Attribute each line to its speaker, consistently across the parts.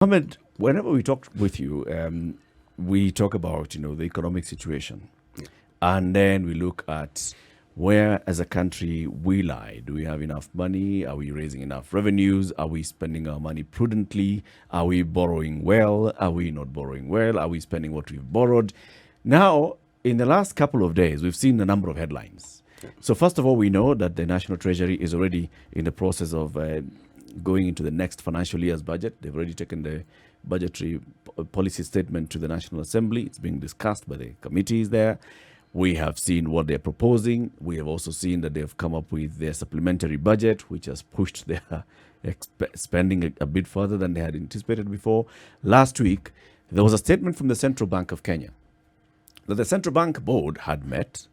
Speaker 1: Mohamed, whenever we talk with you, we talk about the economic situation, and then we look at where, as a country, we lie. Do we have enough money? Are we raising enough revenues? Are we spending our money prudently? Are we borrowing well? Are we not borrowing well? Are we spending what we've borrowed? Now, in the last couple of days, we've seen a number of headlines. So, first of all, we know that the National Treasury is already in the process of going into the next financial year's budget. They've already taken the budgetary policy statement to the National Assembly. It's being discussed by the committees there. We have seen what they're proposing. We have also seen that they've come up with their supplementary budget, which has pushed their spending a bit further than they had anticipated before. Last week, there was a statement from the Central Bank of Kenya that the Central Bank Board had met,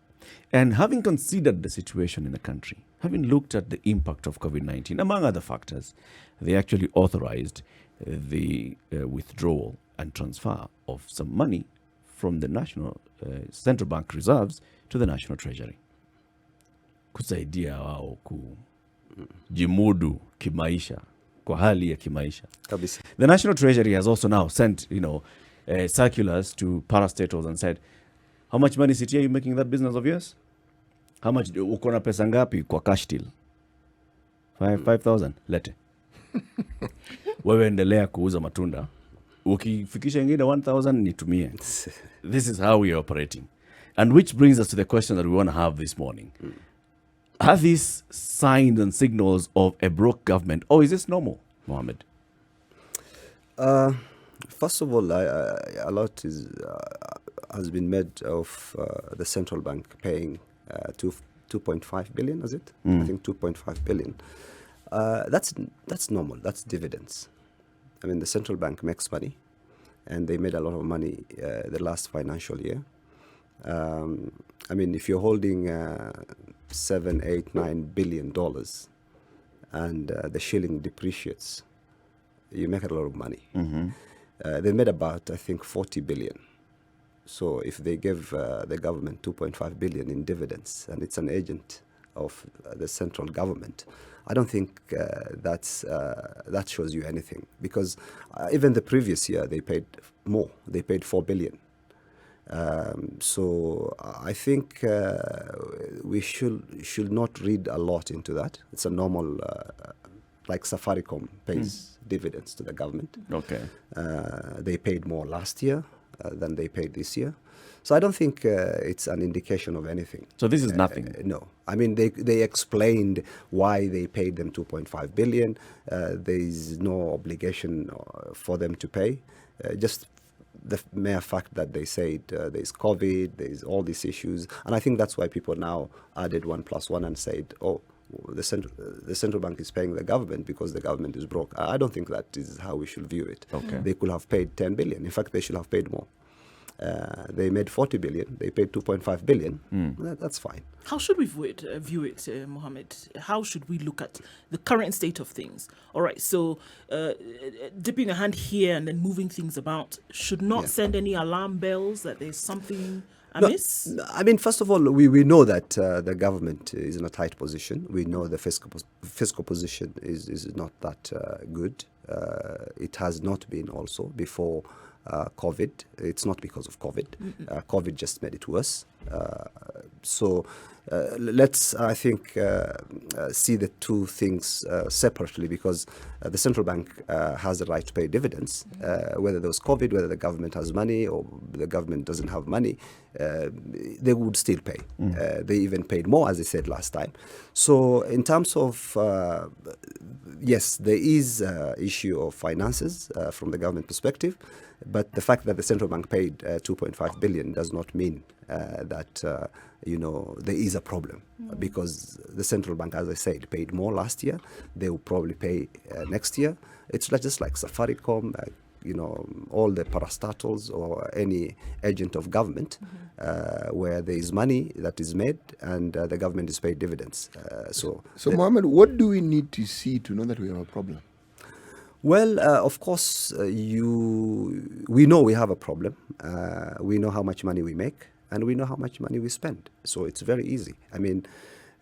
Speaker 1: and having considered the situation in the country, having looked at the impact of COVID-19, among other factors, they actually authorized the withdrawal and transfer of some money from the National Central Bank reserves to the National Treasury. Kusaidia wao kujimudu kimaisha, kwa hali ya kimaisha.
Speaker 2: Kabisa.
Speaker 1: The National Treasury has also now sent, circulars to parastatals and said, how much money City are you making that business of yours? How much uko na pesa ngapi kwa cash till? 5,000 lete. Wewe endelea kuuza matunda. Ukifikisha ingine 1,000 nitumie. This is how we are operating. And which brings us to the question that we want to have this morning. Are these signs and signals of a broke government, or is this normal, Mohamed?
Speaker 2: First of all, a lot has been made of the central bank paying 2.5 billion, is it? I think 2.5 billion. That's normal. That's dividends. I mean, the central bank makes money, and they made a lot of money the last financial year. I mean, if you're holding $7, $8, $9 billion and the shilling depreciates, you make a lot of money. They made about, I think, 40 billion. So if they give the government 2.5 billion in dividends, and it's an agent of the central government, I don't think that shows you anything, because even the previous year they paid more. They paid 4 billion. So I think we should not read a lot into that. It's a normal, like Safaricom pays dividends to the government.
Speaker 1: Okay.
Speaker 2: They paid more last year than they paid this year. So I don't think it's an indication of anything.
Speaker 1: So this is nothing?
Speaker 2: No. I mean, they explained why they paid them 2.5 billion. There is no obligation for them to pay. Just the mere fact that they said there's COVID, there's all these issues. And I think that's why people now added 1 + 1 and said, oh, the central bank is paying the government because the government is broke. I don't think that is how we should view it.
Speaker 1: Okay.
Speaker 2: They could have paid 10 billion. In fact, they should have paid more. They made 40 billion. They paid 2.5 billion. That's fine.
Speaker 3: How should we view it, Mohamed? How should we look at the current state of things? All right, so dipping a hand here and then moving things about should not send any alarm bells that there's something amiss?
Speaker 2: No, I mean, first of all, we know that the government is in a tight position. We know the fiscal position is not that good. It has not been also before COVID. It's not because of COVID. COVID just made it worse. So let's, I think, see the two things separately, because the central bank has the right to pay dividends, whether there was COVID, whether the government has money or the government doesn't have money, they would still pay. They even paid more, as I said last time. So in terms of, yes, there is an issue of finances from the government perspective, but the fact that the central bank paid 2.5 billion does not mean that there is a problem, because the central bank, as I said, paid more last year. They will probably pay next year. It's just like Safaricom, all the parastatals or any agent of government where there is money that is made and the government is paid dividends. So
Speaker 4: Mohamed, what do we need to see to know that we have a problem?
Speaker 2: Well, of course, we know we have a problem. We know how much money we make, and we know how much money we spend. So it's very easy. I mean,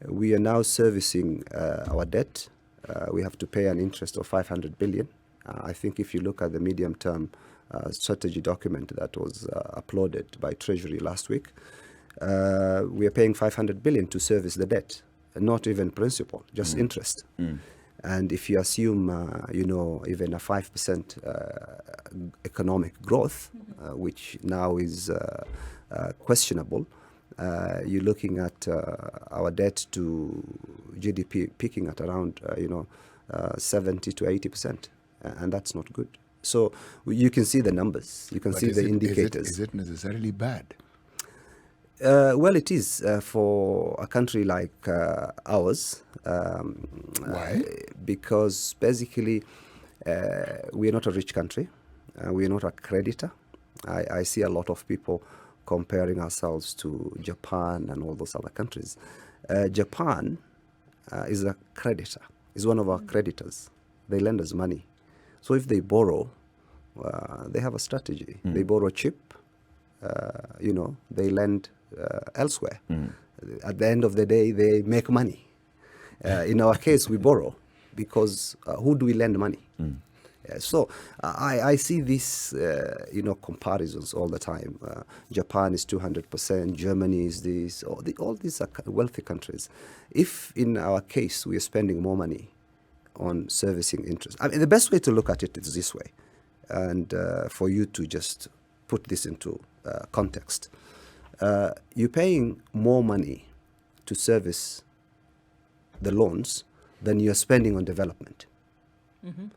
Speaker 2: we are now servicing our debt. We have to pay an interest of 500 billion I think if you look at the medium-term strategy document that was uploaded by Treasury last week, we are paying 500 billion to service the debt, not even principal, just interest. And if you assume, even a 5% economic growth, which now is questionable, you're looking at our debt to GDP peaking at around, 70 to 80%, and that's not good. So you can see the numbers, you can see the indicators.
Speaker 4: Is it necessarily bad?
Speaker 2: Well, it is for a country like ours.
Speaker 4: Why?
Speaker 2: Because basically, we are not a rich country. We are not a creditor. I see a lot of people comparing ourselves to Japan and all those other countries. Japan is a creditor, is one of our creditors. They lend us money. So if they borrow, they have a strategy. They borrow cheap, they lend elsewhere. At the end of the day, they make money. In our case, we borrow because who do we lend money? So I see these, comparisons all the time. Japan is 200%, Germany is this, all these are wealthy countries. If in our case we are spending more money on servicing interest, I mean, the best way to look at it is this way, and for you to just put this into context. You're paying more money to service the loans than you're spending on development.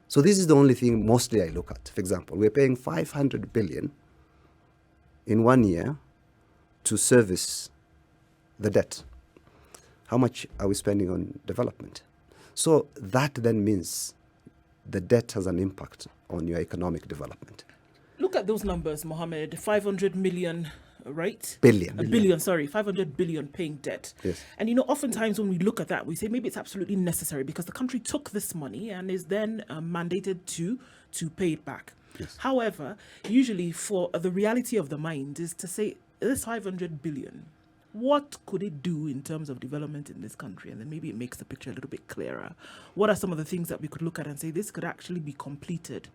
Speaker 2: So this is the only thing mostly I look at. For example, we're paying 500 billion in 1 year to service the debt. How much are we spending on development? So that then means the debt has an impact on your economic development.
Speaker 3: Look at those numbers, Mohamed. 500 million, right?
Speaker 2: Billion.
Speaker 3: A billion, sorry. 500 billion paying debt.
Speaker 2: Yes.
Speaker 3: And, oftentimes when we look at that, we say maybe it's absolutely necessary because the country took this money and is then mandated to pay it back.
Speaker 2: Yes.
Speaker 3: However, usually for the reality of the mind is to say, this 500 billion, what could it do in terms of development in this country? And then maybe it makes the picture a little bit clearer. What are some of the things that we could look at and say this could actually be completed?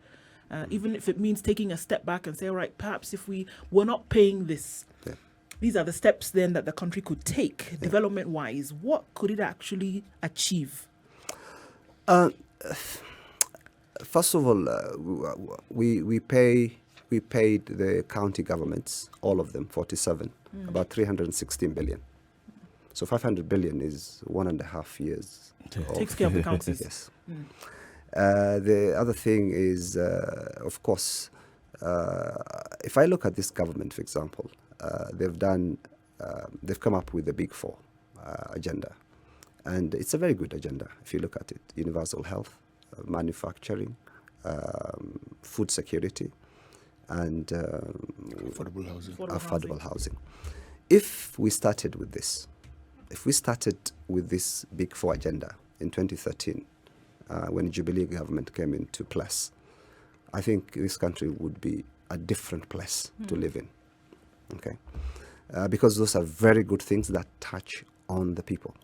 Speaker 3: Even if it means taking a step back and say, all right, perhaps if we were not paying this, these are the steps then that the country could take development-wise. What could it actually achieve?
Speaker 2: First of all, we paid the county governments, all of them, 47, about 316 billion. So 500 billion is 1.5 years.
Speaker 3: Takes care of the councils.
Speaker 2: Yes. The other thing is, of course, if I look at this government, for example, they've come up with the Big Four agenda. And it's a very good agenda, if you look at it. Universal health, manufacturing, food security, and affordable housing. If we started with this, Big Four agenda in 2013, when the Jubilee government came into place, I think this country would be a different place to live in. Okay, because those are very good things that touch on the people.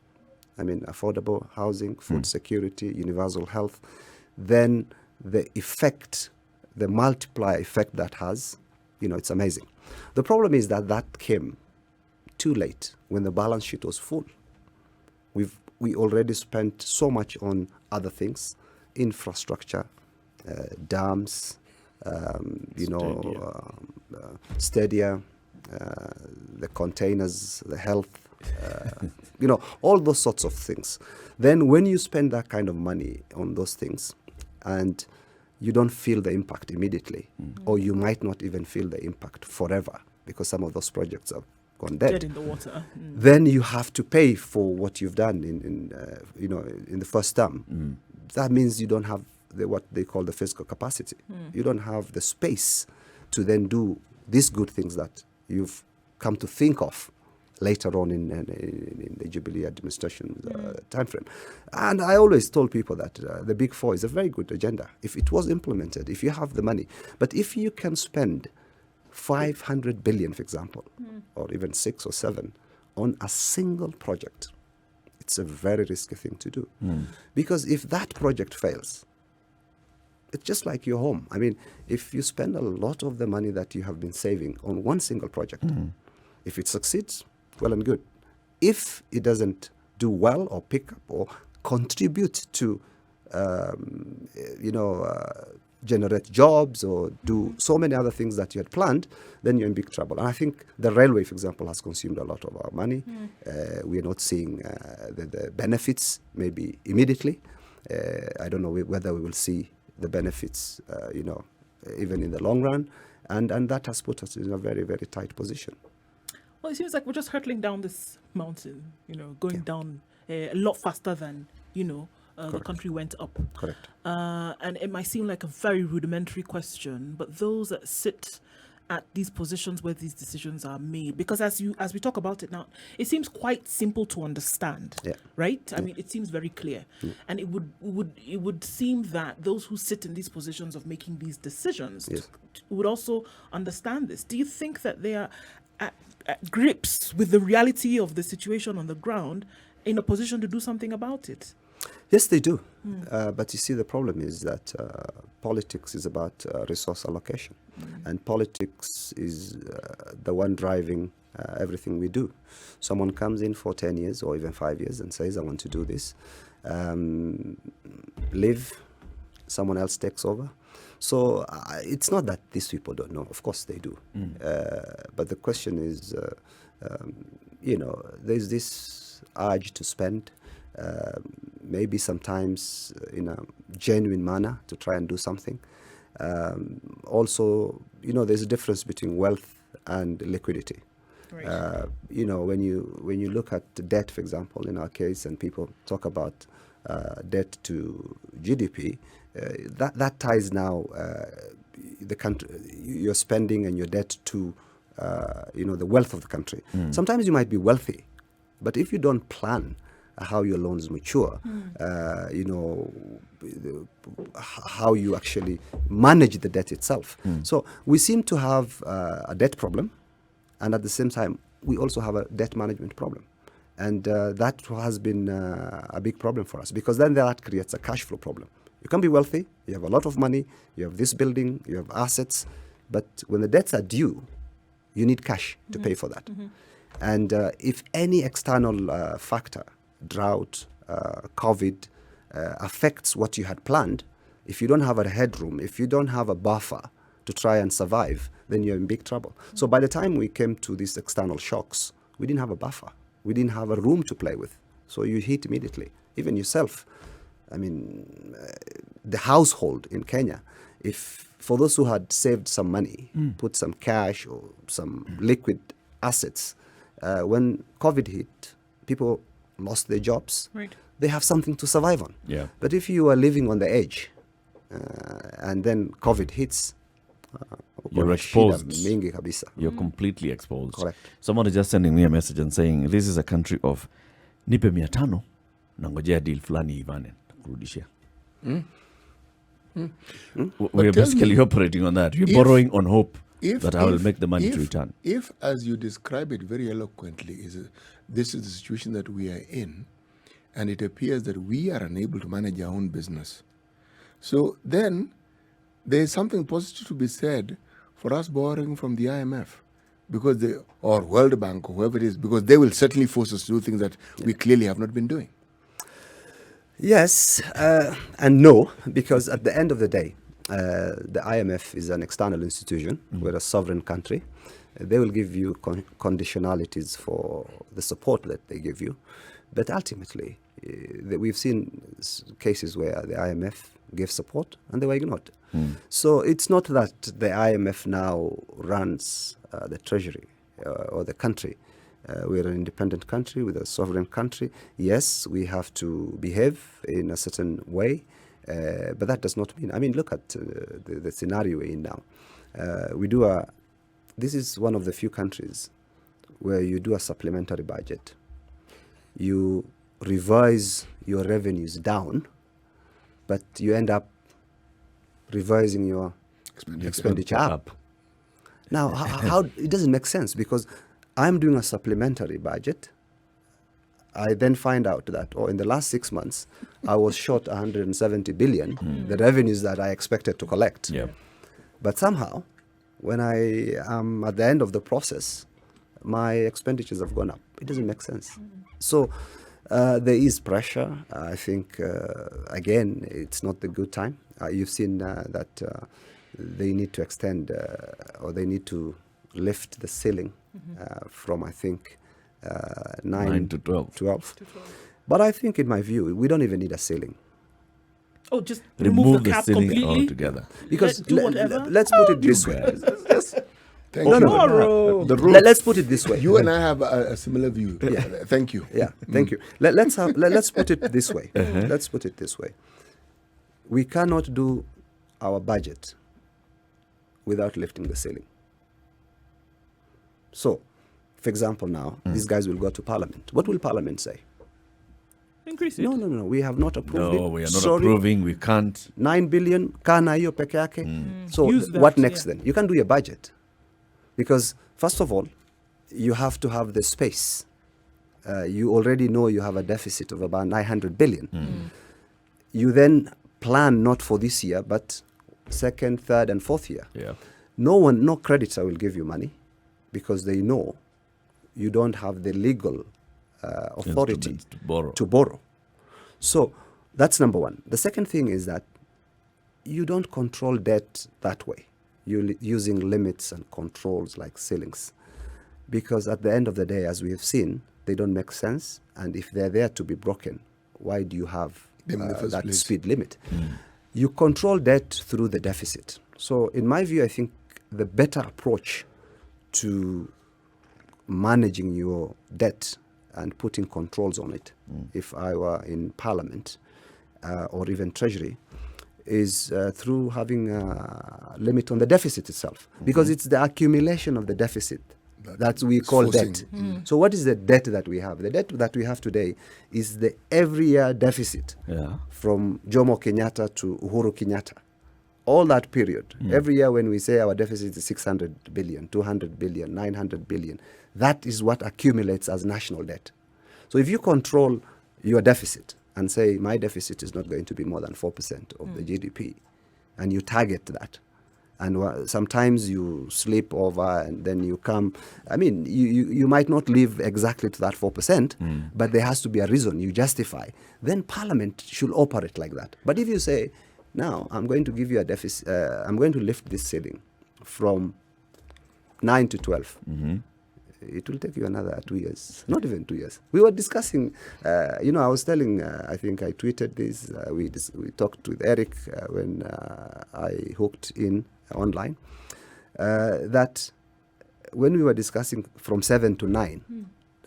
Speaker 2: I mean, affordable housing, food security, universal health. Then the effect, the multiplier effect that has, it's amazing. The problem is that came too late when the balance sheet was full. We already spent so much on other things, infrastructure, dams, stadia, the containers, the health, all those sorts of things. Then when you spend that kind of money on those things and you don't feel the impact immediately, or you might not even feel the impact forever because some of those projects have gone dead
Speaker 3: in the water.
Speaker 2: Then you have to pay for what you've done in the first term. That means you don't have what they call the fiscal capacity. You don't have the space to then do these good things that you've come to think of later on in the Jubilee administration timeframe. And I always told people that the Big Four is a very good agenda if it was implemented, if you have the money. But if you can spend 500 billion, for example, or even 6 or 7 on a single project, it's a very risky thing to do. Because if that project fails, it's just like your home. I mean, if you spend a lot of the money that you have been saving on one single project, if it succeeds, well and good. If it doesn't do well or pick up or contribute to, generate jobs or do so many other things that you had planned, then you're in big trouble. And I think the railway, for example, has consumed a lot of our money. We are not seeing the benefits maybe immediately. I don't know whether we will see the benefits, even in the long run. And that has put us in a very, very tight position.
Speaker 3: Well, it seems like we're just hurtling down this mountain, going down a lot faster than, the country went up.
Speaker 2: Correct.
Speaker 3: And it might seem like a very rudimentary question, but those that sit at these positions where these decisions are made, because as we talk about it now, it seems quite simple to understand, right? I mean, it seems very clear, and it would seem that those who sit in these positions of making these decisions would also understand this. Do you think that they are at grips with the reality of the situation on the ground, in a position to do something about it?
Speaker 2: Yes, they do. But you see, the problem is that politics is about resource allocation. And politics is the one driving everything we do. Someone comes in for 10 years or even 5 years and says, I want to do this. Leave, someone else takes over. So it's not that these people don't know. Of course they do. But the question is, there's this urge to spend, maybe sometimes in a genuine manner to try and do something. Also, there's a difference between wealth and liquidity.
Speaker 3: Right.
Speaker 2: When you look at debt, for example, in our case, and people talk about debt to GDP, that ties now the country, your spending and your debt to the wealth of the country. Sometimes you might be wealthy, but if you don't plan how your loans mature, how you actually manage the debt itself. So we seem to have a debt problem, and at the same time, we also have a debt management problem. And that has been a big problem for us, because then that creates a cash flow problem. You can be wealthy, you have a lot of money, you have this building, you have assets, but when the debts are due, you need cash to pay for that. And if any external factor, drought, COVID, affects what you had planned, if you don't have a headroom, if you don't have a buffer to try and survive, then you're in big trouble. So by the time we came to these external shocks, we didn't have a buffer. We didn't have a room to play with. So you hit immediately, even yourself. I mean, the household in Kenya, if for those who had saved some money, put some cash or some liquid assets, when COVID hit, people lost their jobs.
Speaker 3: Right.
Speaker 2: They have something to survive on.
Speaker 1: Yeah.
Speaker 2: But if you are living on the edge, and then COVID hits,
Speaker 1: You're exposed.
Speaker 2: mingi kabisa.
Speaker 1: You're completely exposed.
Speaker 2: Correct.
Speaker 1: Someone is just sending me a message and saying, this is a country of nipe 500 na ngojea deal fulani ivane kurudishia. We are
Speaker 4: tell
Speaker 1: basically
Speaker 4: me,
Speaker 1: operating on that. We're borrowing on hope that I will
Speaker 4: if-
Speaker 1: make the money to
Speaker 4: if-
Speaker 1: return.
Speaker 4: If, as you describe it very eloquently, this is the situation that we are in, and it appears that we are unable to manage our own business. So then there is something positive to be said for us borrowing from the IMF, or World Bank, or whoever it is, because they will certainly force us to do things that we clearly have not been doing.
Speaker 2: Yes and no, because at the end of the day, the IMF is an external institution. We're a sovereign country. They will give you conditionalities for the support that they give you. But ultimately, we've seen cases where the IMF gave support and they were ignored. So it's not that the IMF now runs the treasury or the country. We're an independent country with a sovereign country. Yes, we have to behave in a certain way, but that does not mean, look at the scenario we're in now. This is one of the few countries where you do a supplementary budget. You revise your revenues down, but you end up revising your expenditure up. Now, how it doesn't make sense, because I'm doing a supplementary budget I then find out that, in the last 6 months, I was short 170 billion, the revenues that I expected to collect.
Speaker 1: Yeah.
Speaker 2: But somehow, when I am at the end of the process, my expenditures have gone up. It doesn't make sense. So there is pressure. I think, again, it's not the good time. You've seen that they need to extend or they need to lift the ceiling from, I think, 9
Speaker 1: to 12.
Speaker 2: But I think, in my view, we don't even need a ceiling.
Speaker 3: Oh, just
Speaker 1: Remove
Speaker 3: the
Speaker 1: the
Speaker 3: cap
Speaker 1: ceiling
Speaker 3: completely.
Speaker 1: altogether.
Speaker 2: Because
Speaker 3: Do whatever.
Speaker 2: let's put it this way.
Speaker 4: Thank
Speaker 2: No,
Speaker 4: you.
Speaker 2: no.
Speaker 3: Tomorrow.
Speaker 1: The rule.
Speaker 2: Let's put it this way.
Speaker 4: You and I have a similar view. Thank you.
Speaker 2: Yeah, thank you. Let's put it this way. Let's put it this way. We cannot do our budget without lifting the ceiling. So, for example, now these guys will go to Parliament. What will Parliament say?
Speaker 3: Increase it.
Speaker 2: No. We have not approved it.
Speaker 1: No, we are not
Speaker 2: Sorry,
Speaker 1: approving. We can't.
Speaker 2: 9 billion. Kana hiyo peke yake. So
Speaker 3: Use that,
Speaker 2: what next
Speaker 3: yeah.
Speaker 2: then? You can do your budget, because first of all, you have to have the space. You already know you have a deficit of about 900 billion. You then plan not for this year, but second, third, and fourth year.
Speaker 1: Yeah.
Speaker 2: No creditor will give you money, because they know you don't have the legal authority
Speaker 1: Instruments to borrow.
Speaker 2: to borrow. So that's number one. The second thing is that you don't control debt that way. You're using limits and controls like ceilings, because at the end of the day, as we have seen, they don't make sense. And if they're there to be broken, why do you have
Speaker 4: Them in the first
Speaker 2: that
Speaker 4: place.
Speaker 2: speed limit? You control debt through the deficit. So in my view, I think the better approach to managing your debt and putting controls on it, if I were in Parliament or even Treasury, is through having a limit on the deficit itself, because it's the accumulation of the deficit that we call
Speaker 4: forcing.
Speaker 2: debt. So what is the debt that we have? The debt that we have today is the every year deficit
Speaker 1: Yeah.
Speaker 2: from Jomo Kenyatta to Uhuru Kenyatta. All that period, every year when we say our deficit is 600 billion, 200 billion, 900 billion, that is what accumulates as national debt. So if you control your deficit and say, my deficit is not going to be more than 4% of the GDP, and you target that, and sometimes you slip over and then you come, I mean, you might not live exactly to that 4%, but there has to be a reason you justify. Then Parliament should operate like that. But if you say, now I'm going to give you a deficit, I'm going to lift this ceiling from 9 to 12. It will take you another 2 years, not even 2 years. We were discussing, I was telling, I think I tweeted this, we talked with Eric when I hooked in online, that when we were discussing from 7 to 9,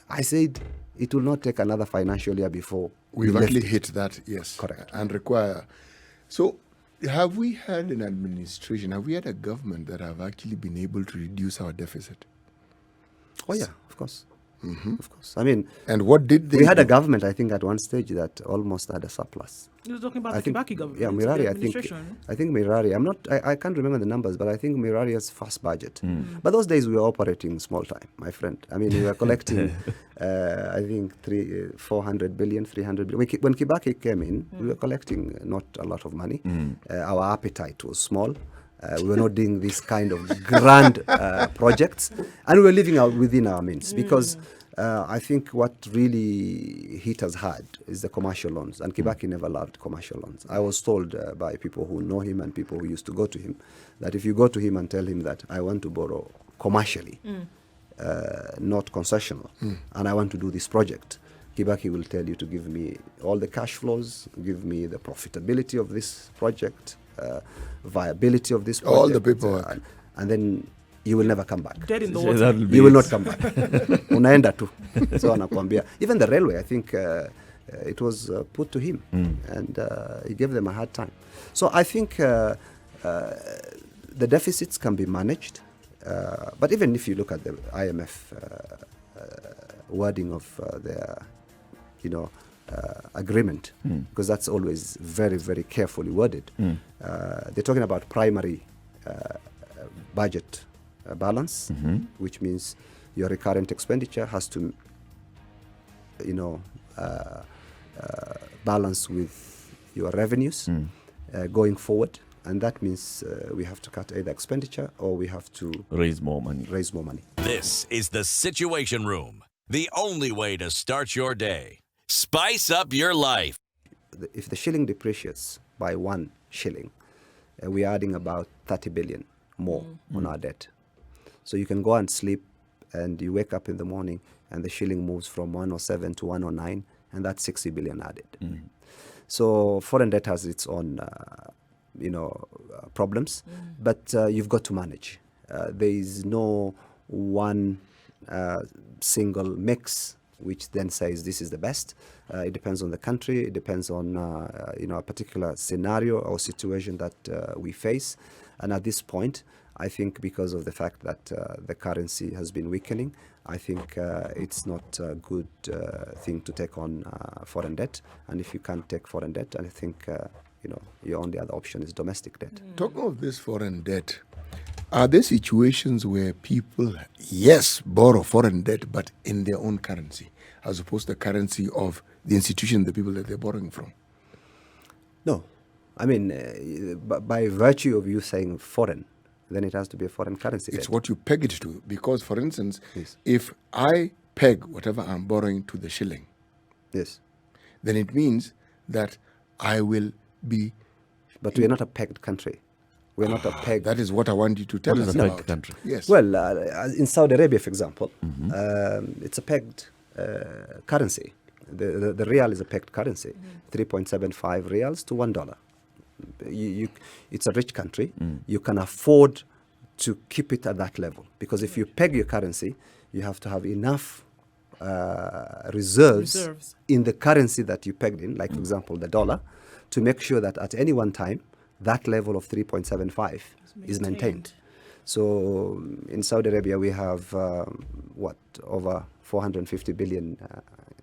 Speaker 2: I said it will not take another financial year before
Speaker 4: We've
Speaker 2: we
Speaker 4: actually
Speaker 2: lift
Speaker 4: hit that, yes.
Speaker 2: Correct.
Speaker 4: And require. So, have we had an administration, have we had a government that have actually been able to reduce our deficit?
Speaker 2: Oh yeah, of course. Of course. I mean,
Speaker 4: And what did they
Speaker 2: we had a
Speaker 4: do?
Speaker 2: government, I think, at one stage that almost had a surplus.
Speaker 3: You're talking about
Speaker 2: I
Speaker 3: the
Speaker 2: think,
Speaker 3: Kibaki government.
Speaker 2: yeah,
Speaker 3: the
Speaker 2: Mirari.
Speaker 3: administration.
Speaker 2: I think Mirari. I can't remember the numbers, but I think Mirari's first budget. But those days we were operating small time, my friend. I mean, we were collecting, I think 400 billion, 300 billion. When Kibaki came in, we were collecting not a lot of money. Our appetite was small. We were not doing this kind of grand projects, and we were living out within our means, because I think what really hit us hard is the commercial loans, and Kibaki never loved commercial loans. I was told by people who know him and people who used to go to him that if you go to him and tell him that I want to borrow commercially, not concessional, and I want to do this project, Kibaki will tell you to give me all the cash flows, give me the profitability of this project, viability of this project,
Speaker 4: All the paperwork.
Speaker 2: and then you will never come back.
Speaker 3: Dead in the
Speaker 1: So
Speaker 3: water.
Speaker 1: that'll be
Speaker 2: You will
Speaker 1: it.
Speaker 2: not come back. Unaenda tu. So anakuambia. Even the railway, I think it was put to him, and he gave them a hard time. So I think the deficits can be managed, but even if you look at the IMF wording of their, agreement, because that's always very, very carefully worded. They're talking about primary budget balance, which means your recurrent expenditure has to balance with your revenues going forward. And that means we have to cut either expenditure or we have to
Speaker 1: Raise more money.
Speaker 5: This is the Situation Room, the only way to start your day. Spice up your life.
Speaker 2: If the shilling depreciates by 1 shilling, we're adding about 30 billion more on our debt. So you can go and sleep and you wake up in the morning and the shilling moves from 107 to 109, and that's 60 billion added. So foreign debt has its own problems, but you've got to manage. There is no one single mix which then says this is the best. It depends on the country. It depends on a particular scenario or situation that we face. And at this point, I think because of the fact that the currency has been weakening, I think it's not a good thing to take on foreign debt. And if you can't take foreign debt, I think your only other option is domestic debt.
Speaker 4: Talking of this foreign debt, are there situations where people, yes, borrow foreign debt, but in their own currency, as opposed to the currency of the institution, the people that they're borrowing from?
Speaker 2: No. I mean, by virtue of you saying foreign, then it has to be a foreign currency.
Speaker 4: It's
Speaker 2: debt.
Speaker 4: what you peg it to. Because, for instance,
Speaker 2: Yes.
Speaker 4: if I peg whatever I'm borrowing to the shilling,
Speaker 2: Yes.
Speaker 4: then it means that I will be...
Speaker 2: But we're not a pegged country. We're not a pegged...
Speaker 4: That is what I want you to tell
Speaker 1: What is
Speaker 4: us
Speaker 1: a pegged
Speaker 4: about.
Speaker 1: country?
Speaker 4: Yes.
Speaker 2: Well, in Saudi Arabia, for example, it's a pegged currency. The real is a pegged currency, 3.75 reals to $1. It's a rich country. You can afford to keep it at that level, because if you peg your currency, you have to have enough reserves in the currency that you pegged in, like, for example, the dollar, to make sure that at any one time, that level of 3.75 is maintained. So in Saudi Arabia, we have, over 450 billion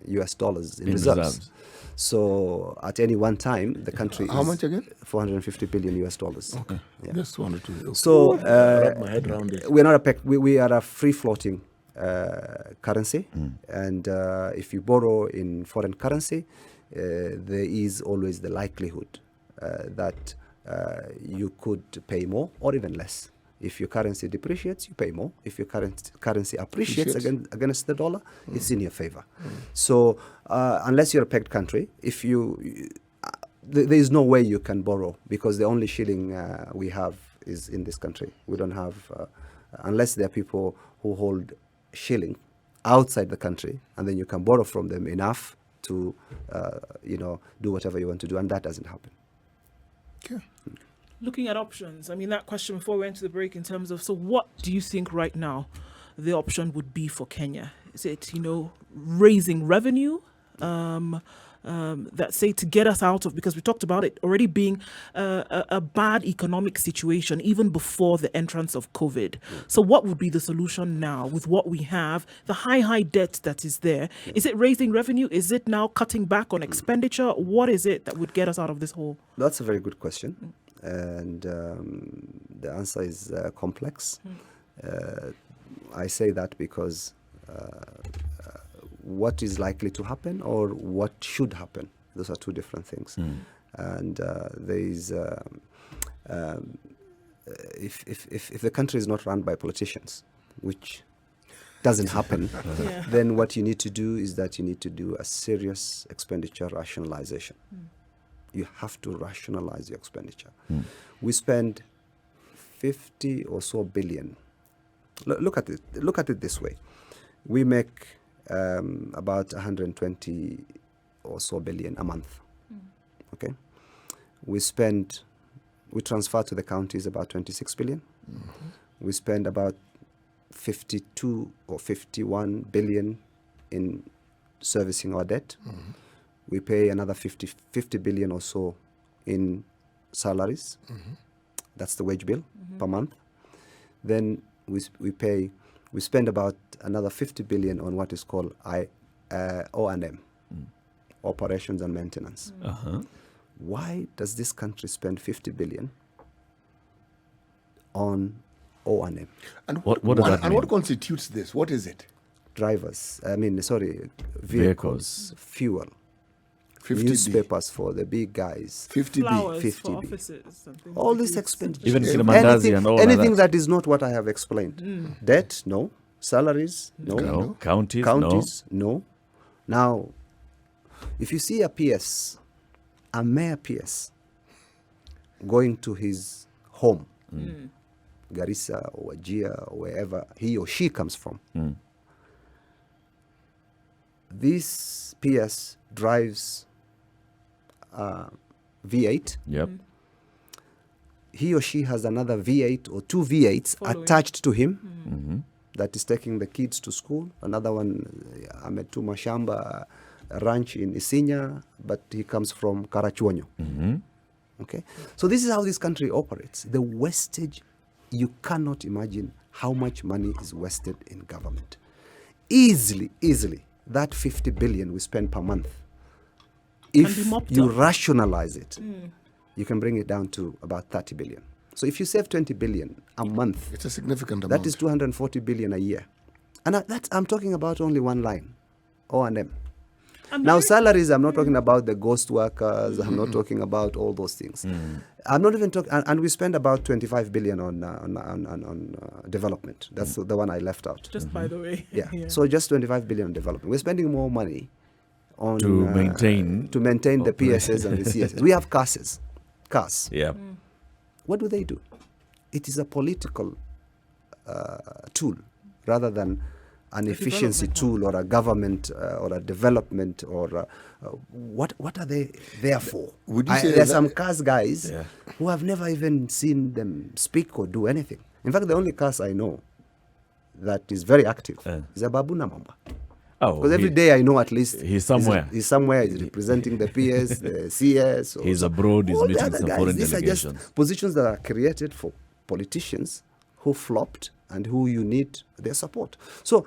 Speaker 2: US dollars in reserves. So at any one time, the country
Speaker 4: How
Speaker 2: is
Speaker 4: much again?
Speaker 2: 450 billion US dollars.
Speaker 4: Okay.
Speaker 2: Yeah.
Speaker 4: Just wanted to...
Speaker 2: So
Speaker 4: wrap my head around it.
Speaker 2: we're not a we are a free-floating currency, and if you borrow in foreign currency, there is always the likelihood that you could pay more or even less. If your currency depreciates, you pay more. If your currency appreciates against the dollar, it's in your favor. So unless you're a pegged country, there is no way you can borrow, because the only shilling we have is in this country. We don't have, unless there are people who hold shilling outside the country, and then you can borrow from them enough to, do whatever you want to do, and that doesn't happen.
Speaker 4: Okay.
Speaker 3: Looking at options, I mean, that question before we went to the break in terms of, so what do you think right now the option would be for Kenya? Is it, raising revenue, that say to get us out of, because we talked about it already being a bad economic situation even before the entrance of COVID. So what would be the solution now with what we have, the high debt that is there? Is it raising revenue? Is it now cutting back on expenditure? What is it that would get us out of this hole?
Speaker 2: That's a very good question. And the answer is complex. I say that because what is likely to happen or what should happen, those are two different things. And there is, if the country is not run by politicians, which doesn't happen, then what you need to do is that you need to do a serious expenditure rationalization. You have to rationalize your expenditure. We spend 50 or so billion. Look at it this way. We make about 120 or so billion a month. Okay. We transfer to the counties about 26 billion. We spend about 52 or 51 billion in servicing our debt. We pay another 50 billion or so in salaries. That's the wage bill per month. Then we spend about another 50 billion on what is called O&M, operations and maintenance. Why does this country spend 50 billion on O&M?
Speaker 4: And
Speaker 1: What does that
Speaker 4: and
Speaker 1: mean?
Speaker 4: what constitutes this? What is it?
Speaker 2: drivers, vehicles, fuel,
Speaker 4: 50D.
Speaker 2: newspapers for the big guys,
Speaker 4: 50D.
Speaker 3: Flowers
Speaker 2: 50B.
Speaker 3: for offices. And things
Speaker 2: all
Speaker 3: like
Speaker 2: these
Speaker 3: this.
Speaker 2: expenditures.
Speaker 1: Even Kilimandazi and all like
Speaker 2: anything
Speaker 1: that.
Speaker 2: that is not what I have explained. Debt, no. Salaries, no.
Speaker 1: No. Counties,
Speaker 2: Counties, no. Now, if you see a mayor PS, going to his home, Garissa or Wajir or wherever he or she comes from, this PS drives V8.
Speaker 1: Yep.
Speaker 2: He or she has another V8 or two V8s
Speaker 3: Following.
Speaker 2: attached to him that is taking the kids to school. Another one, Ahmed Mashamba, a ranch in Isinya, but he comes from Karachuonyo. Okay, so this is how this country operates. The wastage, you cannot imagine how much money is wasted in government. Easily, that 50 billion we spend per month,
Speaker 3: be
Speaker 2: if
Speaker 3: mopped
Speaker 2: you
Speaker 3: up.
Speaker 2: rationalize it, you can bring it down to about 30 billion. So if you save 20 billion a month,
Speaker 4: It's a significant amount.
Speaker 2: that is 240 billion a year. And I'm talking about only one line, O&M. Now, salaries, I'm not talking about the ghost workers. I'm not talking about all those things. I'm not even talking, and we spend about 25 billion on development. That's the one I left out.
Speaker 3: Just by the way.
Speaker 2: Yeah. So just 25 billion on development. We're spending more money on
Speaker 1: To maintain
Speaker 2: the PSS and the CSS. We have cars.
Speaker 1: Yeah.
Speaker 2: What do? It is a political tool rather than an efficiency
Speaker 3: development
Speaker 2: tool or a government or a development or what are they there for?
Speaker 4: Would you say
Speaker 2: there's
Speaker 4: that-
Speaker 2: some cars guys
Speaker 1: Yeah.
Speaker 2: who have never even seen them speak or do anything. In fact, the only cars I know that is very active is a Babu Namamba.
Speaker 1: Oh,
Speaker 2: Because every day I know at least
Speaker 1: he's somewhere.
Speaker 2: He's somewhere. He's representing the PS, the CS. Or
Speaker 1: He's abroad. He's
Speaker 2: all the
Speaker 1: meeting
Speaker 2: other
Speaker 1: some
Speaker 2: guys.
Speaker 1: foreign
Speaker 2: These are
Speaker 1: delegations.
Speaker 2: just positions that are created for politicians who flopped and who you need their support. So,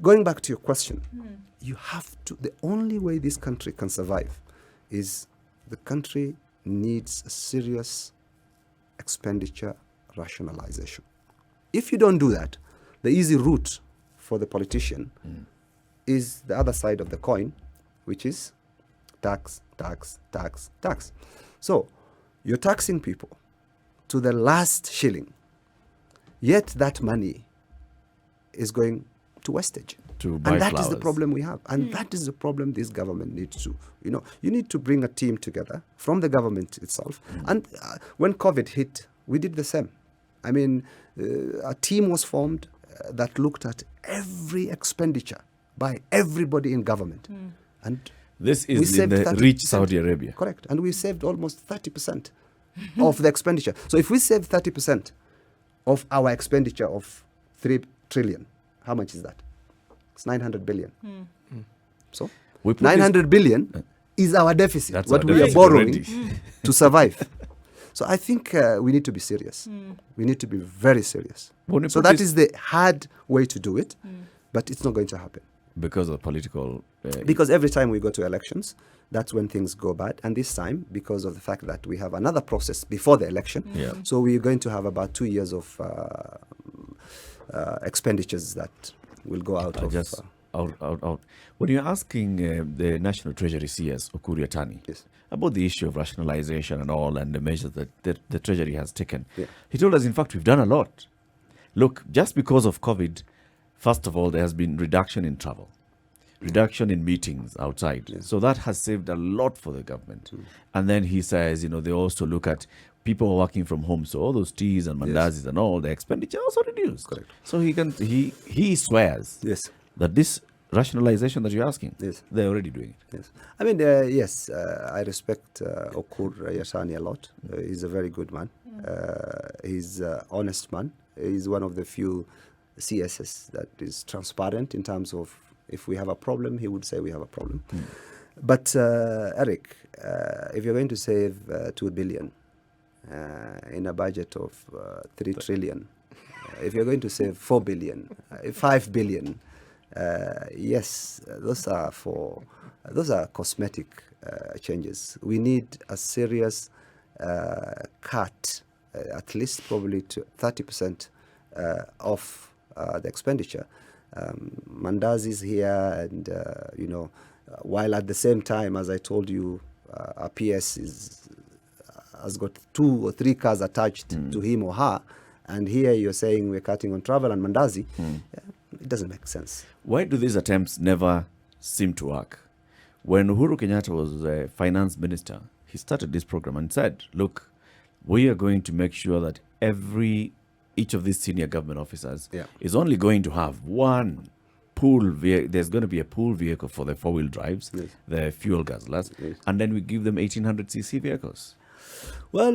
Speaker 2: going back to your question, you have to. The only way this country can survive is the country needs a serious expenditure rationalization. If you don't do that, the easy route for the politician is the other side of the coin, which is tax. So you're taxing people to the last shilling, yet that money is going to wastage.
Speaker 1: To buy
Speaker 2: And that is the
Speaker 1: flowers.
Speaker 2: problem we have. And that is the problem this government needs to, you need to bring a team together from the government itself. And when COVID hit, we did the same. I mean, a team was formed that looked at every expenditure by everybody in government. And
Speaker 1: This
Speaker 2: we
Speaker 1: is in
Speaker 2: saved
Speaker 1: the
Speaker 2: 30%.
Speaker 1: rich Saudi Arabia.
Speaker 2: Correct. And we saved almost 30% of the expenditure. So if we save 30% of our expenditure of 3 trillion, how much is that? It's 900 billion. So
Speaker 1: We put
Speaker 2: 900 billion is our deficit,
Speaker 1: That's
Speaker 2: what
Speaker 1: our
Speaker 2: we are
Speaker 1: deficit
Speaker 2: borrowing
Speaker 1: already.
Speaker 2: to survive. So I think we need to be serious. We need to be very serious.
Speaker 1: When you
Speaker 2: So
Speaker 1: put
Speaker 2: that
Speaker 1: this-
Speaker 2: is the hard way to do it, but it's not going to happen.
Speaker 1: because of political.
Speaker 2: Because every time we go to elections, that's when things go bad. And this time, because of the fact that we have another process before the election,
Speaker 1: Yeah.
Speaker 2: so we're going to have about 2 years of expenditures that will go out of.
Speaker 1: Out. When you're asking the National Treasury CS, Okur Yatani,
Speaker 2: Yes.
Speaker 1: about the issue of rationalization and all and the measures that the Treasury has taken,
Speaker 2: Yeah.
Speaker 1: he told us, in fact, we've done a lot. Look, just because of COVID, first of all, there has been reduction in travel, reduction in meetings outside.
Speaker 2: Yeah.
Speaker 1: So that has saved a lot for the government. And then he says, they also look at people working from home. So all those teas and mandazis and all, the expenditure also reduced.
Speaker 2: Correct.
Speaker 1: So he swears
Speaker 2: Yes.
Speaker 1: that this rationalization that you're asking,
Speaker 2: Yes.
Speaker 1: they're already doing it.
Speaker 2: Yes. I mean, yes, I respect Okur Yatani a lot. He's a very good man. He's an honest man. He's one of the few CSS that is transparent in terms of if we have a problem, he would say we have a problem. But Eric, if you're going to save 2 billion in a budget of 3 trillion, if you're going to save 4 billion, 5 billion, yes, those are cosmetic changes. We need a serious cut, at least probably to 30% of the expenditure. Mandazis here, and while at the same time, as I told you, our PS has got 2 or 3 cars attached to him or her, and here you're saying we're cutting on travel and Mandazi. It doesn't make sense.
Speaker 1: Why do these attempts never seem to work? When Uhuru Kenyatta was finance minister, he started this program and said, look, we are going to make sure that each of these senior government officers is only going to have one pool vehicle. There's going to be a pool vehicle for the 4-wheel drives, the fuel guzzlers, and then we give them 1800cc vehicles.
Speaker 2: Well,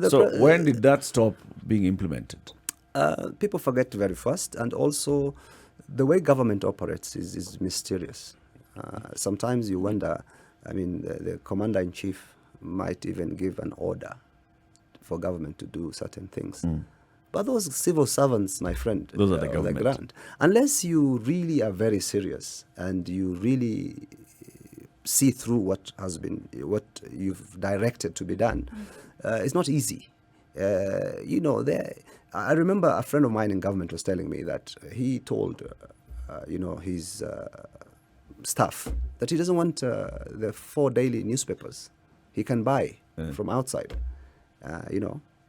Speaker 1: so when did that stop being implemented?
Speaker 2: People forget very fast, and also the way government operates is mysterious. Sometimes you wonder, the commander-in-chief might even give an order for government to do certain things. But those civil servants, my friend,
Speaker 1: those are the
Speaker 2: government.
Speaker 1: government.
Speaker 2: Ground, unless you really are very serious and you really see through what you've directed to be done, it's not easy. I remember a friend of mine in government was telling me that he told, his staff that he doesn't want the 4 daily newspapers he can buy from outside.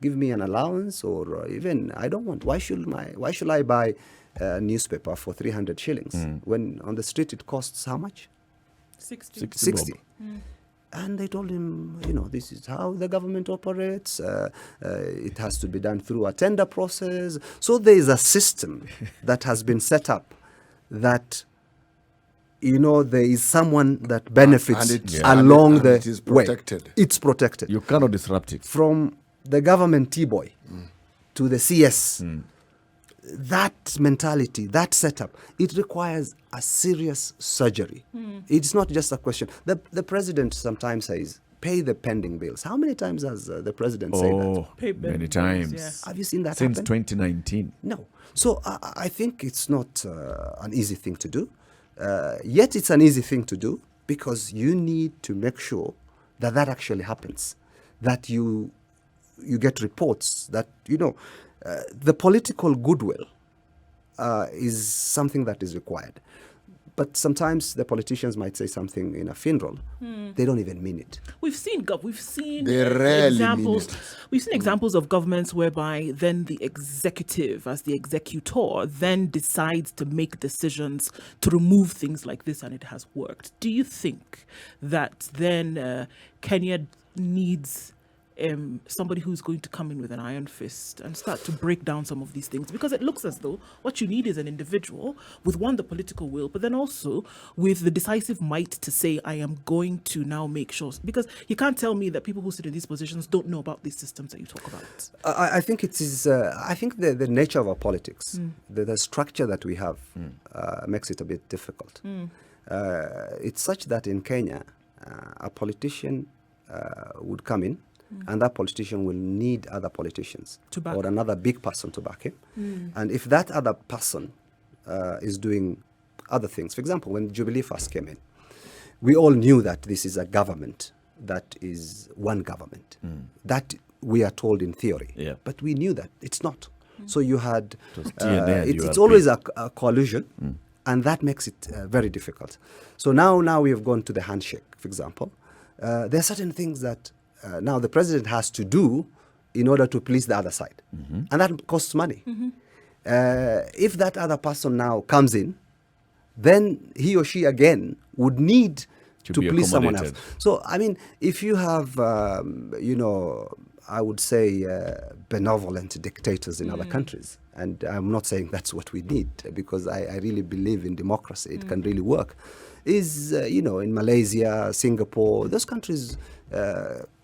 Speaker 2: Give me an allowance, or even I don't want. Why should I buy a newspaper for 300 shillings when on the street it costs how much? 60. And they told him, this is how the government operates. It has to be done through a tender process. So there is a system that has been set up that, there is someone that benefits along the
Speaker 4: it is protected.
Speaker 2: way. It's protected.
Speaker 1: You cannot disrupt it.
Speaker 2: From the government T-boy to the CS, that mentality, that setup, it requires a serious surgery. It's not just a question. The president sometimes says, pay the pending bills. How many times has the president said that?
Speaker 3: Pay
Speaker 1: Many
Speaker 3: bills,
Speaker 1: times.
Speaker 3: yeah.
Speaker 2: Have you seen that
Speaker 1: Since
Speaker 2: happen?
Speaker 1: 2019.
Speaker 2: No. So I think it's not an easy thing to do. Yet it's an easy thing to do because you need to make sure that actually happens, that you get reports that, the political goodwill is something that is required. But sometimes the politicians might say something in a funeral. They don't even mean it.
Speaker 3: We've seen
Speaker 4: They rarely
Speaker 3: examples.
Speaker 4: mean it.
Speaker 3: We've seen examples of governments whereby then the executive, as the executor, then decides to make decisions to remove things like this, and it has worked. Do you think that then Kenya needs somebody who's going to come in with an iron fist and start to break down some of these things? Because it looks as though what you need is an individual with, one, the political will, but then also with the decisive might to say, I am going to now make sure. Because you can't tell me that people who sit in these positions don't know about these systems that you talk about.
Speaker 2: I think it is. I think the nature of our politics, the structure that we have, makes it a bit difficult. It's such that in Kenya, a politician would come in, and that politician will need other politicians or another big person to back him. And if that other person is doing other things, for example, when Jubilee first came in, we all knew that this is a government that is one government. That we are told in theory, but we knew that it's not. So you had, it's always a coalition, and that makes it very difficult. So now we have gone to the handshake, for example. There are certain things that now the president has to do in order to please the other side. And that costs money. If that other person now comes in, then he or she again would need to please someone else. So, I mean, if you have, I would say benevolent dictators in other countries, and I'm not saying that's what we need, because I really believe in democracy. It can really work. Is, in Malaysia, Singapore, those countries,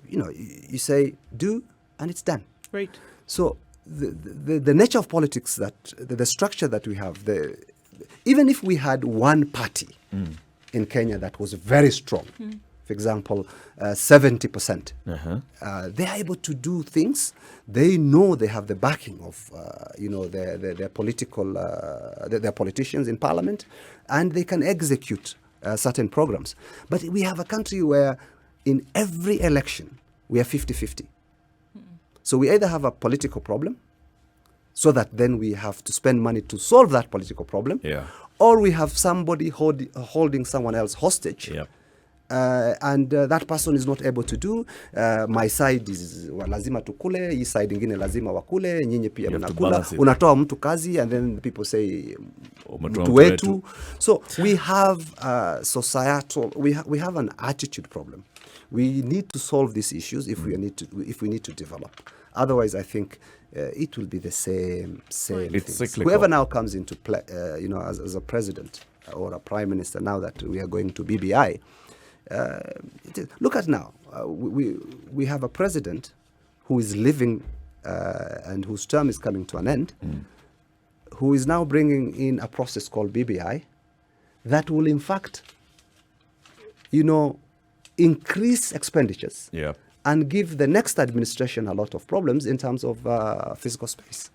Speaker 2: you say do, and it's done.
Speaker 3: Right.
Speaker 2: So the nature of politics, that the structure that we have, even if we had one party in Kenya that was very strong, for example, 70%, they are able to do things. They know they have the backing of, their political, their politicians in parliament, and they can execute certain programs. But we have a country where in every election, we are 50-50. So we either have a political problem, so that then we have to spend money to solve that political problem, or we have somebody holding someone else hostage.
Speaker 1: Yep.
Speaker 2: And that person is not able to do. My side is lazima tukule, hii side ingine lazima wakule, nyinyi pia mnakula. Unatoa mtu kazi, and then people say mtu wetu. So we have societal, we have an attitude problem. We need to solve these issues if we need to develop. Otherwise, I think it will be the same things. Whoever now comes into play, as a president or a prime minister, now that we are going to BBI, look at now. We have a president who is living and whose term is coming to an end, who is now bringing in a process called BBI that will, in fact, increase expenditures and give the next administration a lot of problems in terms of fiscal space.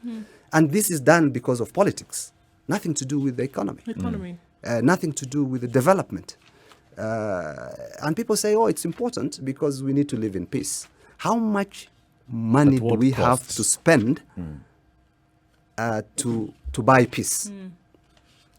Speaker 2: And this is done because of politics, nothing to do with the economy. Nothing to do with the development. And people say, oh, it's important because we need to live in peace. How much money do we have to spend to buy peace?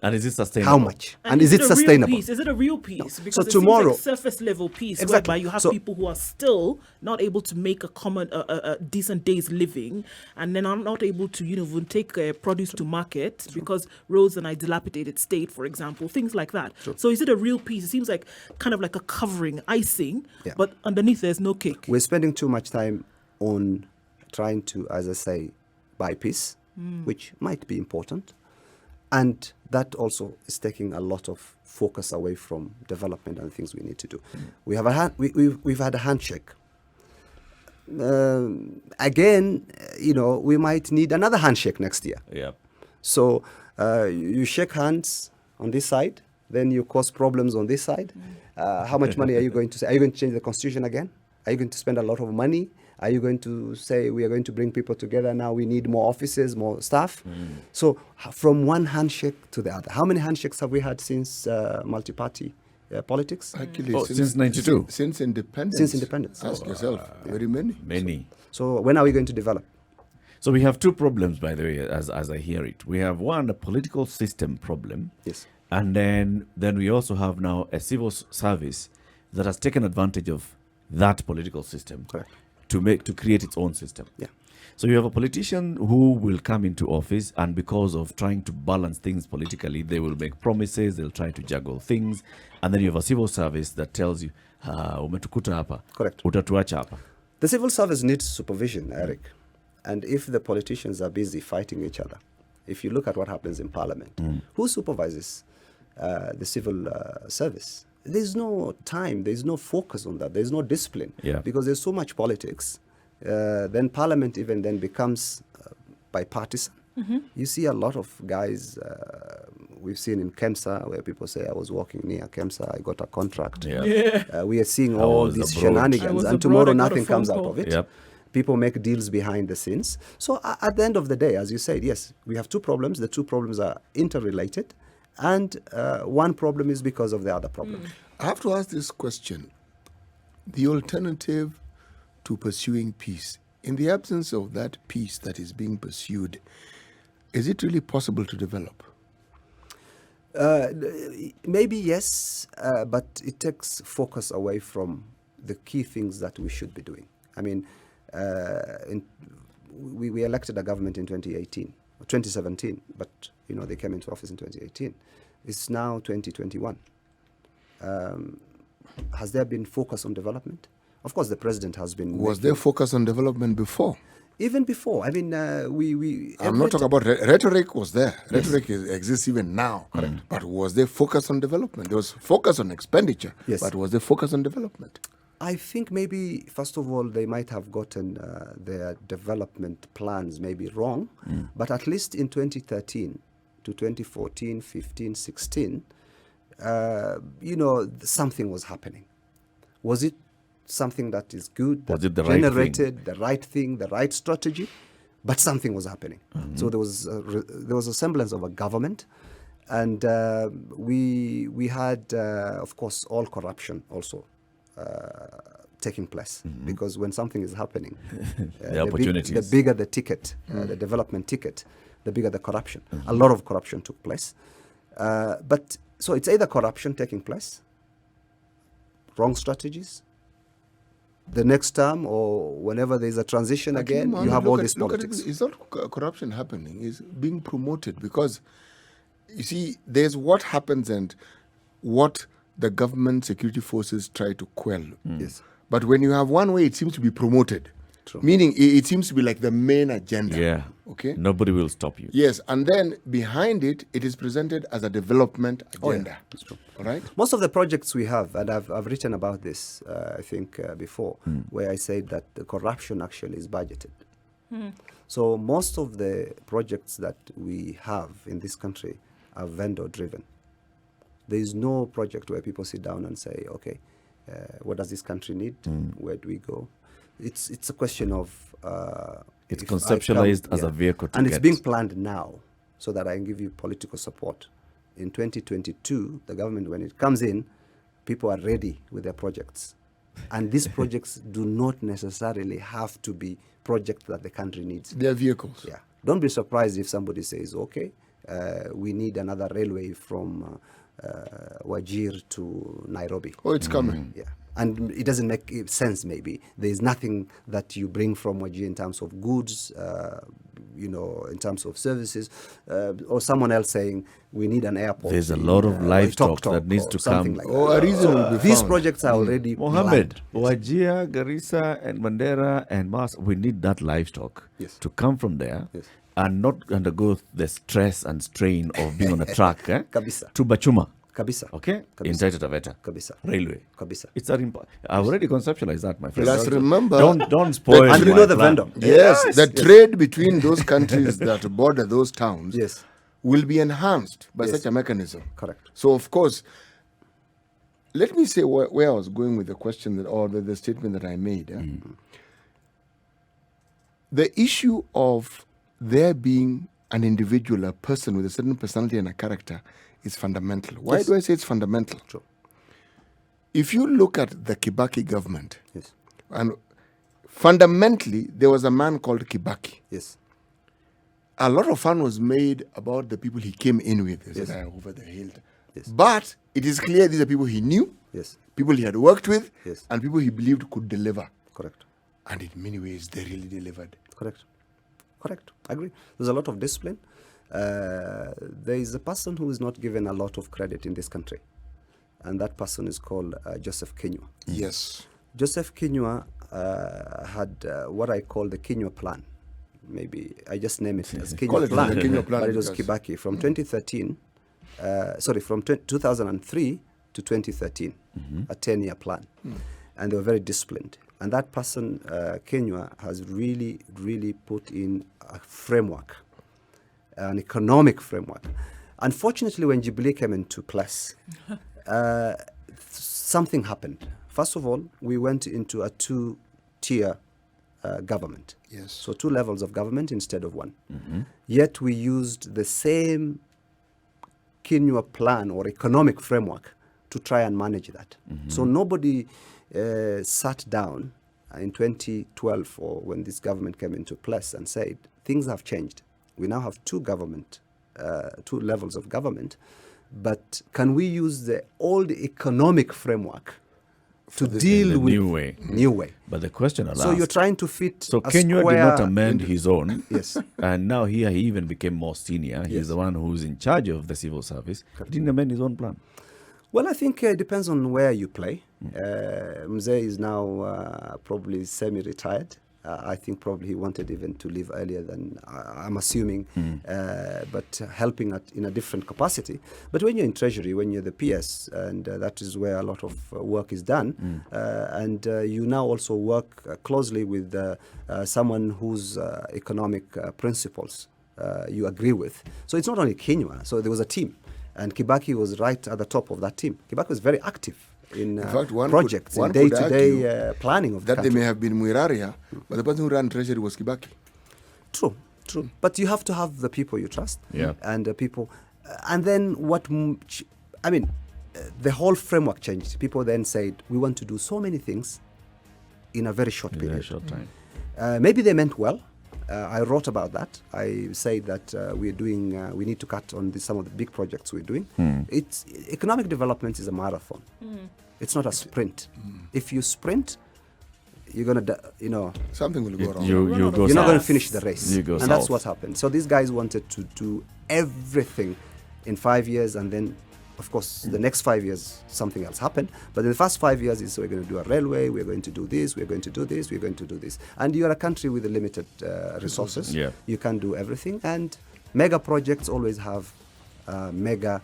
Speaker 1: And is it sustainable?
Speaker 2: How much? And is it sustainable?
Speaker 3: Is it a real peace?
Speaker 2: No.
Speaker 3: Because
Speaker 2: So tomorrow,
Speaker 3: it seems like surface level peace,
Speaker 2: exactly.
Speaker 3: whereby you have people who are still not able to make a decent day's living, and then are not able to even take produce to market because roads are in a dilapidated state, for example, things like that. So is it a real peace? It seems like kind of like a covering, icing, but underneath there's no cake.
Speaker 2: We're spending too much time on trying to, as I say, buy peace, which might be important. And that also is taking a lot of focus away from development and things we need to do. We have we've had a handshake. Again, we might need another handshake next year.
Speaker 1: Yeah.
Speaker 2: So you shake hands on this side, then you cause problems on this side. How much money are you going to say? Are you going to change the constitution again? Are you going to spend a lot of money? Are you going to say we are going to bring people together now? We need more offices, more staff. So from one handshake to the other. How many handshakes have we had since multi-party politics?
Speaker 4: Actually,
Speaker 1: since 92?
Speaker 4: Since independence.
Speaker 2: Since independence.
Speaker 4: Ask yourself. Very many.
Speaker 1: Many.
Speaker 2: So when are we going to develop?
Speaker 1: So we have two problems, by the way, as I hear it. We have one, a political system problem.
Speaker 2: Yes.
Speaker 1: And then we also have now a civil service that has taken advantage of that political system.
Speaker 2: Correct.
Speaker 1: To create its own system.
Speaker 2: Yeah.
Speaker 1: So you have a politician who will come into office, and because of trying to balance things politically, they will make promises, they'll try to juggle things, and then you have a civil service that tells you, umetukuta hapa.
Speaker 2: Correct.
Speaker 1: Utatuacha hapa.
Speaker 2: The civil service needs supervision, Eric. And if the politicians are busy fighting each other, if you look at what happens in Parliament, who supervises the civil service? There's no time, there's no focus on that, there's no discipline, because there's so much politics. Then Parliament even then becomes bipartisan. You see a lot of guys, we've seen in KEMSA, where people say, I was working near KEMSA, I got a contract. We are seeing all these shenanigans, and tomorrow nothing comes out of it. People make deals behind the scenes. So at the end of the day, as you said, yes, we have two problems. The two problems are interrelated. And one problem is because of the other problem.
Speaker 4: I have to ask this question. The alternative to pursuing peace, in the absence of that peace that is being pursued, is it really possible to develop?
Speaker 2: Maybe yes, but it takes focus away from the key things that we should be doing. I mean, we elected a government in 2017, but they came into office in 2018. It's now 2021. Has there been focus on development? Of course, the president has been.
Speaker 4: Was there focus on development before?
Speaker 2: Even before. I mean,
Speaker 4: I'm not talking about rhetoric. Was there? Yes. Rhetoric exists even now. Correct. But was there focus on development? There was focus on expenditure.
Speaker 2: Yes.
Speaker 4: But was there focus on development?
Speaker 2: I think maybe, first of all, they might have gotten their development plans maybe wrong. But at least in 2013 to 2014, 15, 16, something was happening. Was it something that is good, that generated the right thing, the right strategy? But something was happening. So there was a semblance of a government, and we had, of course, all corruption also taking place, because when something is happening, the bigger the ticket, the development ticket, the bigger the corruption. A lot of corruption took place. But so it's either corruption taking place, wrong strategies, the next term or whenever there's a transition again, you have all this politics.
Speaker 4: It's not corruption happening, it's being promoted, because you see, there's what happens and what the government security forces try to quell.
Speaker 2: Yes.
Speaker 4: But when you have one way, it seems to be promoted.
Speaker 2: True.
Speaker 4: Meaning it seems to be like the main agenda.
Speaker 1: Yeah.
Speaker 4: Okay.
Speaker 1: Nobody will stop you.
Speaker 4: Yes, and then behind it, it is presented as a development agenda.
Speaker 2: That's true.
Speaker 4: All right.
Speaker 2: Most of the projects we have, and I've written about this, I think, before, where I said that the corruption actually is budgeted. So most of the projects that we have in this country are vendor-driven. There is no project where people sit down and say, okay, what does this country need? Where do we go? It's a question of...
Speaker 1: It's conceptualized as a vehicle to
Speaker 2: and
Speaker 1: get.
Speaker 2: it's being planned now, so that I can give you political support. In 2022, the government, when it comes in, people are ready with their projects. And these projects do not necessarily have to be projects that the country needs.
Speaker 4: They're vehicles.
Speaker 2: Yeah. Don't be surprised if somebody says, okay, we need another railway from Wajir to Nairobi.
Speaker 4: Oh, it's coming.
Speaker 2: Yeah. And it doesn't make sense, maybe. There's nothing that you bring from Wajir in terms of goods, in terms of services, or someone else saying, we need an airport.
Speaker 1: There's a lot of livestock that needs to come.
Speaker 2: Like
Speaker 4: Oh, a reason will be
Speaker 2: These
Speaker 4: found.
Speaker 2: projects are already
Speaker 1: Mohamed,
Speaker 2: planned.
Speaker 1: Wajir, Garissa, and Mandera, and Mas, we need that livestock
Speaker 2: Yes.
Speaker 1: to come from there
Speaker 2: Yes.
Speaker 1: and not undergo the stress and strain of being on a truck
Speaker 2: Kabisa.
Speaker 1: to Bachuma,
Speaker 2: Kabisa.
Speaker 1: okay,
Speaker 2: Kabisa.
Speaker 1: in Taita Taveta
Speaker 2: Kabisa.
Speaker 1: railway.
Speaker 2: Kabisa.
Speaker 1: It's I've already conceptualized that, my friend.
Speaker 4: Plus, remember,
Speaker 1: don't spoil.
Speaker 2: And you
Speaker 1: my
Speaker 2: know the
Speaker 1: plan.
Speaker 2: vendor.
Speaker 4: yes, the trade between those countries that border those towns
Speaker 2: Yes.
Speaker 4: will be enhanced by
Speaker 2: Yes.
Speaker 4: such a mechanism.
Speaker 2: Correct.
Speaker 4: So, of course, let me say where I was going with the question that, or the statement that I made. The issue of there being an individual, a person with a certain personality and a character is fundamental. Why
Speaker 2: Yes.
Speaker 4: do I say it's fundamental?
Speaker 2: True.
Speaker 4: If you look at the Kibaki government,
Speaker 2: Yes.
Speaker 4: and fundamentally, there was a man called Kibaki.
Speaker 2: Yes.
Speaker 4: A lot of fun was made about the people he came in with. They
Speaker 2: Yes.
Speaker 4: said, over the hill.
Speaker 2: Yes.
Speaker 4: But it is clear these are people he knew,
Speaker 2: Yes.
Speaker 4: people he had worked with,
Speaker 2: Yes.
Speaker 4: and people he believed could deliver.
Speaker 2: Correct.
Speaker 4: And in many ways, they really delivered.
Speaker 2: Correct. Correct. I agree. There's a lot of discipline. There is a person who is not given a lot of credit in this country, and that person is called Joseph Kinyua.
Speaker 4: Yes.
Speaker 2: Joseph Kinyua had what I call the Kinyua Plan. Maybe I just name it as
Speaker 4: Call
Speaker 2: Kinyua
Speaker 4: it
Speaker 2: Plan,
Speaker 4: the Kinyua Plan
Speaker 2: but it was
Speaker 4: because-
Speaker 2: Kibaki from 2013. From 2003 to 2013, a 10-year plan, and they were very disciplined. And that person, Kinyua, has really, really put in a framework, an economic framework. Unfortunately, when Jubilee came into place, something happened. First of all, we went into a two-tier government.
Speaker 4: Yes.
Speaker 2: So 2 levels of government instead of 1. Yet we used the same Kinyua plan or economic framework to try and manage that. So nobody sat down in 2012 or when this government came into place and said, things have changed. We now have 2 levels of government, but can we use the old economic framework to deal
Speaker 1: the
Speaker 2: with
Speaker 1: new way.
Speaker 2: way?
Speaker 1: But the question I'll
Speaker 2: So
Speaker 1: ask,
Speaker 2: you're trying to fit
Speaker 1: so
Speaker 2: a
Speaker 1: Kenya
Speaker 2: square
Speaker 1: did not amend his own.
Speaker 2: Yes.
Speaker 1: And now here he even became more senior. He's
Speaker 2: Yes.
Speaker 1: the one who's in charge of the civil service. He didn't amend his own plan.
Speaker 2: Well, I think it depends on where you play. Mzee is now probably semi-retired. I think probably he wanted even to leave earlier than I'm assuming, but helping in a different capacity. But when you're in Treasury, when you're the PS, and that is where a lot of work is done, and you now also work closely with someone whose economic principles you agree with. So it's not only Kinyua. So there was a team, and Kibaki was right at the top of that team. Kibaki was very active in
Speaker 4: fact, one
Speaker 2: projects,
Speaker 4: could
Speaker 2: in day-to-day
Speaker 4: argue
Speaker 2: planning of the
Speaker 4: That they
Speaker 2: country.
Speaker 4: may have been Muiraria, but the person who ran Treasury was Kibaki.
Speaker 2: True. But you have to have the people you trust.
Speaker 1: Yeah.
Speaker 2: And the people. And then the whole framework changed. People then said, we want to do so many things in a very short
Speaker 1: In a
Speaker 2: period.
Speaker 1: very short time.
Speaker 2: Maybe they meant well, I wrote about that. I say that we need to cut on some of the big projects we're doing. Economic development is a marathon. It's not a sprint. If you sprint, you're gonna,
Speaker 4: Something will go wrong.
Speaker 1: You go
Speaker 2: you're not going to
Speaker 1: south.
Speaker 2: finish the race.
Speaker 1: You go
Speaker 2: And that's
Speaker 1: south.
Speaker 2: what happened. So these guys wanted to do everything in 5 years, and then, of course, the next 5 years, something else happened. But in the first 5 years, is we're going to do a railway, we're going to do this, we're going to do this, we're going to do this. And you're a country with limited resources.
Speaker 1: Yeah.
Speaker 2: You can't do everything. And mega projects always have mega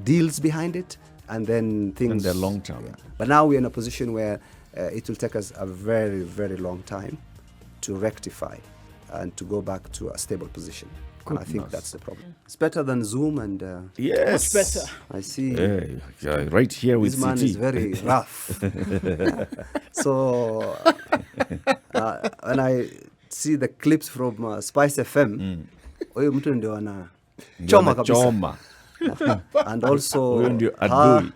Speaker 2: deals behind it. And then things...
Speaker 1: And they're long term.
Speaker 2: Yeah. But now we're in a position where it will take us a very, very long time to rectify and to go back to a stable position. And I think that's the problem. It's better than Zoom and...
Speaker 1: Yes.
Speaker 3: Much better.
Speaker 2: I see
Speaker 1: right here with
Speaker 2: this man
Speaker 1: CT.
Speaker 2: is very rough. So when I see the clips from Spice FM, huyu mtu ndio ana choma kabisa.
Speaker 1: Choma.
Speaker 2: And also
Speaker 1: Huyo ndio adui.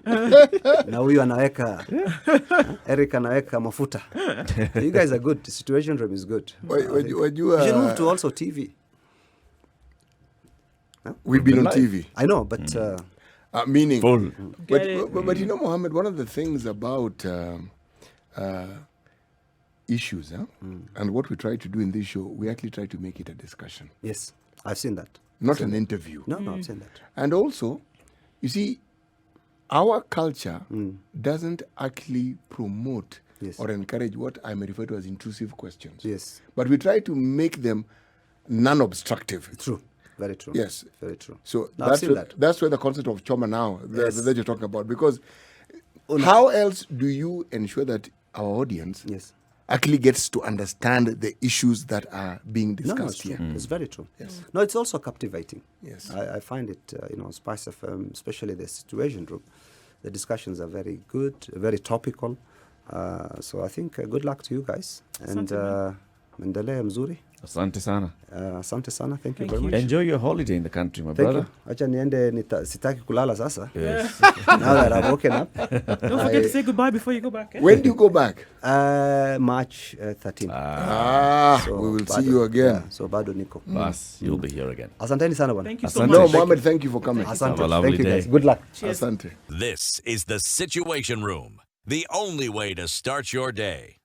Speaker 2: na huyu anaweka Eric anaweka mafuta. You guys are good. The situation room is good. You should move to also TV.
Speaker 4: We've been on
Speaker 1: Live.
Speaker 4: TV.
Speaker 2: I know, but
Speaker 4: Meaning.
Speaker 1: Full.
Speaker 4: But,
Speaker 3: Get it.
Speaker 4: but you know, Mohammed, one of the things about issues, and what we try to do in this show, we actually try to make it a discussion,
Speaker 2: yes, I've seen that.
Speaker 4: not an interview.
Speaker 2: No, I've seen that.
Speaker 4: And also, you see, our culture doesn't actually promote
Speaker 2: Yes.
Speaker 4: or encourage what I may refer to as intrusive questions.
Speaker 2: Yes,
Speaker 4: But we try to make them non-obstructive.
Speaker 2: true. Very true.
Speaker 4: Yes.
Speaker 2: Very true.
Speaker 4: So
Speaker 2: I've
Speaker 4: that's
Speaker 2: seen
Speaker 4: where,
Speaker 2: that.
Speaker 4: that's where the concept of choma now
Speaker 2: Yes.
Speaker 4: that you're talking about. Because how else do you ensure that our audience
Speaker 2: Yes.
Speaker 4: actually gets to understand the issues that are being
Speaker 2: No, it's
Speaker 4: discussed
Speaker 2: true.
Speaker 4: here?
Speaker 2: It's very true.
Speaker 4: Yes.
Speaker 2: No, it's also captivating.
Speaker 4: Yes.
Speaker 2: I find it, Spice FM, especially the situation room, the discussions are very good, very topical. So I think good luck to you guys. And mendelee mzuri.
Speaker 1: Asante sana.
Speaker 2: Asante sana. Thank you
Speaker 3: Thank
Speaker 2: very
Speaker 3: you.
Speaker 2: much.
Speaker 1: Enjoy your holiday in the country, my
Speaker 2: Thank
Speaker 1: brother.
Speaker 2: you. Acha niende, sitaki kulala sasa.
Speaker 1: Yes.
Speaker 2: Now that I've woken up.
Speaker 3: Don't forget to say goodbye before you go back. Eh?
Speaker 4: When do you go back?
Speaker 2: March 13.
Speaker 4: we will see you again.
Speaker 2: Yeah, so bado niko.
Speaker 1: Bas, you'll be here again.
Speaker 2: Asanteni sana bwana.
Speaker 3: Thank you so
Speaker 1: Asante.
Speaker 3: much.
Speaker 4: No, Mohammed, thank you for coming.
Speaker 2: Asante.
Speaker 1: Have a lovely
Speaker 2: Thank you guys.
Speaker 1: day.
Speaker 2: Good luck.
Speaker 3: Cheers.
Speaker 4: Asante.
Speaker 5: This is the Situation Room, the only way to start your day.